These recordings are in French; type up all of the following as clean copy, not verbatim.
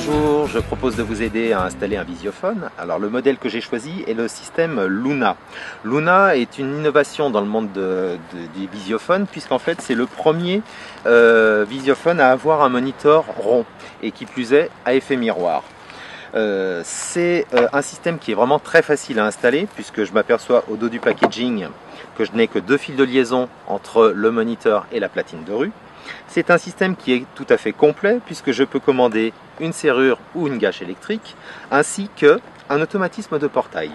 Bonjour, je propose de vous aider à installer un visiophone. Alors le modèle que j'ai choisi est le système Luna. Luna est une innovation dans le monde des visiophones puisqu'en fait c'est le premier visiophone à avoir un moniteur rond et qui plus est à effet miroir. C'est un système qui est vraiment très facile à installer puisque je m'aperçois au dos du packaging que je n'ai que 2 fils de liaison entre le moniteur et la platine de rue. C'est un système qui est tout à fait complet puisque je peux commander une serrure ou une gâche électrique ainsi qu'un automatisme de portail.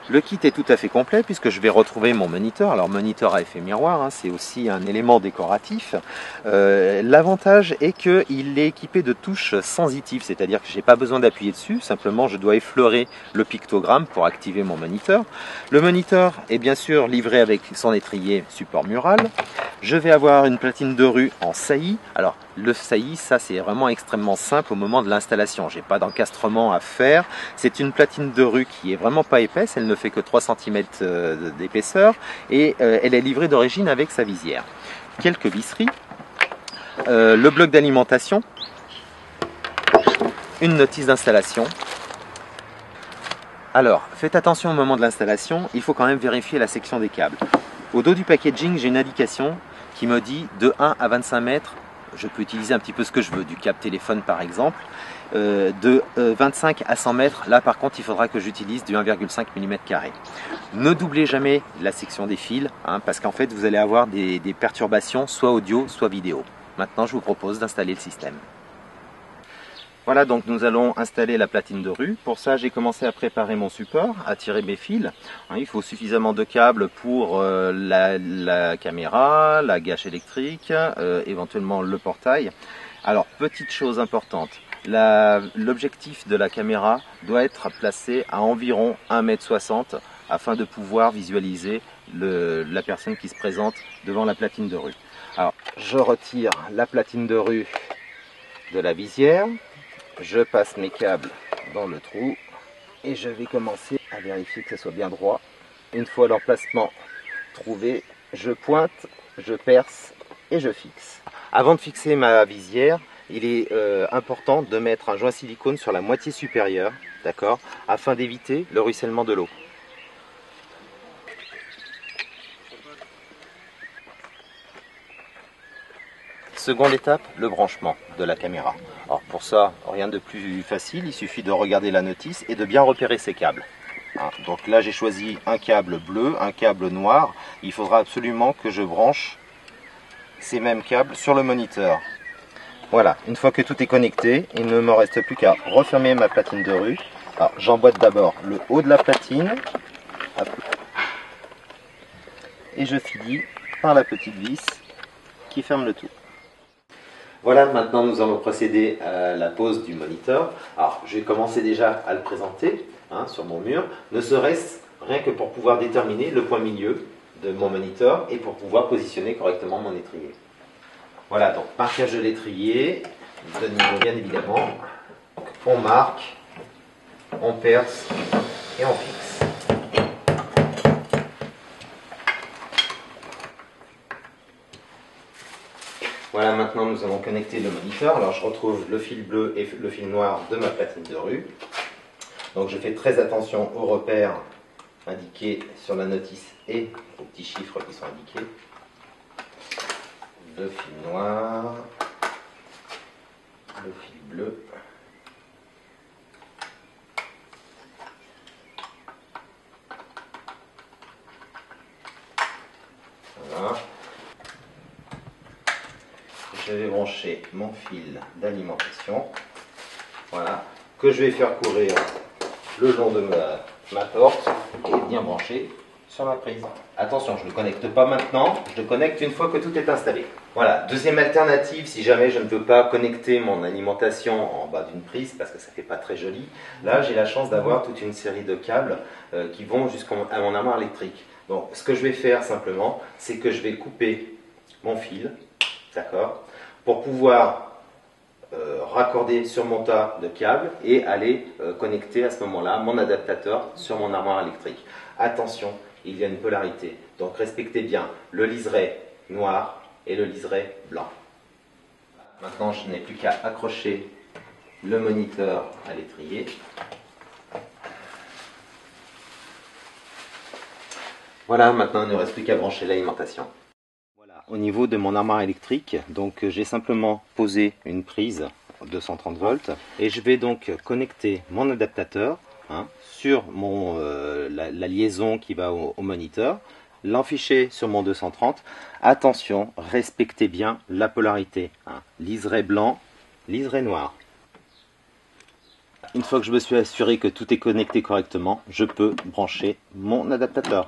Le kit est tout à fait complet puisque je vais retrouver mon moniteur. Alors moniteur à effet miroir, hein, c'est aussi un élément décoratif. L'avantage est qu'il est équipé de touches sensitives, c'est-à-dire que je n'ai pas besoin d'appuyer dessus, simplement je dois effleurer le pictogramme pour activer mon moniteur. Le moniteur est bien sûr livré avec son étrier support mural. Je vais avoir une platine de rue en saillie. Alors le saillie, ça c'est vraiment extrêmement simple au moment de l'installation. J'ai pas d'encastrement à faire. C'est une platine de rue qui est vraiment pas épaisse. Elle ne fait que 3 cm d'épaisseur et elle est livrée d'origine avec sa visière. Quelques visseries, le bloc d'alimentation, une notice d'installation. Alors, faites attention au moment de l'installation, il faut quand même vérifier la section des câbles. Au dos du packaging, j'ai une indication qui me dit de 1 à 25 mètres, je peux utiliser un petit peu ce que je veux, du câble téléphone par exemple, de 25 à 100 mètres, là par contre il faudra que j'utilise du 1,5 mm². Ne doublez jamais la section des fils, hein, parce qu'en fait vous allez avoir des perturbations soit audio, soit vidéo. Maintenant je vous propose d'installer le système. Voilà, donc nous allons installer la platine de rue. Pour ça, j'ai commencé à préparer mon support, à tirer mes fils. Il faut suffisamment de câbles pour la caméra, la gâche électrique, éventuellement le portail. Alors, petite chose importante, l'objectif de la caméra doit être placé à environ 1,60 m afin de pouvoir visualiser la personne qui se présente devant la platine de rue. Alors, je retire la platine de rue de la visière. Je passe mes câbles dans le trou et je vais commencer à vérifier que ce soit bien droit. Une fois l'emplacement trouvé, je pointe, je perce et je fixe. Avant de fixer ma visière, il est important de mettre un joint silicone sur la moitié supérieure, d'accord, afin d'éviter le ruissellement de l'eau. Seconde étape, le branchement de la caméra. Alors pour ça, rien de plus facile, il suffit de regarder la notice et de bien repérer ses câbles. Donc là j'ai choisi un câble bleu, un câble noir. Il faudra absolument que je branche ces mêmes câbles sur le moniteur. Voilà, une fois que tout est connecté, il ne me reste plus qu'à refermer ma platine de rue. Alors j'emboîte d'abord le haut de la platine et je finis par la petite vis qui ferme le tout. Voilà, maintenant nous allons procéder à la pose du moniteur. Alors, je vais commencer déjà à le présenter sur mon mur, ne serait-ce rien que pour pouvoir déterminer le point milieu de mon moniteur et pour pouvoir positionner correctement mon étrier. Voilà, donc marquage de l'étrier, de niveau bien évidemment. Donc, on marque, on perce et on fixe. Voilà, maintenant nous allons connecter le moniteur. Alors je retrouve le fil bleu et le fil noir de ma platine de rue. Donc je fais très attention aux repères indiqués sur la notice et aux petits chiffres qui sont indiqués. Le fil noir, le fil bleu. Voilà. Je vais brancher mon fil d'alimentation, voilà, que je vais faire courir le long de ma porte et bien brancher sur ma prise. Attention, je ne le connecte pas maintenant, je le connecte une fois que tout est installé. Voilà, deuxième alternative, si jamais je ne peux pas connecter mon alimentation en bas d'une prise parce que ça ne fait pas très joli, là j'ai la chance d'avoir toute une série de câbles qui vont jusqu'à mon armoire électrique. Donc ce que je vais faire simplement, c'est que je vais couper mon fil, d'accord, pour pouvoir raccorder sur mon tas de câbles et aller connecter à ce moment-là mon adaptateur sur mon armoire électrique. Attention, il y a une polarité, donc respectez bien le liseré noir et le liseré blanc. Maintenant, je n'ai plus qu'à accrocher le moniteur à l'étrier. Voilà, maintenant il ne reste plus qu'à brancher l'alimentation. Voilà, au niveau de mon armoire électrique, donc j'ai simplement posé une prise 230 volts et je vais donc connecter mon adaptateur sur la liaison qui va au moniteur, l'enficher sur mon 230. Attention, respectez bien la polarité. Liseré blanc, liseré noir. Une fois que je me suis assuré que tout est connecté correctement, je peux brancher mon adaptateur.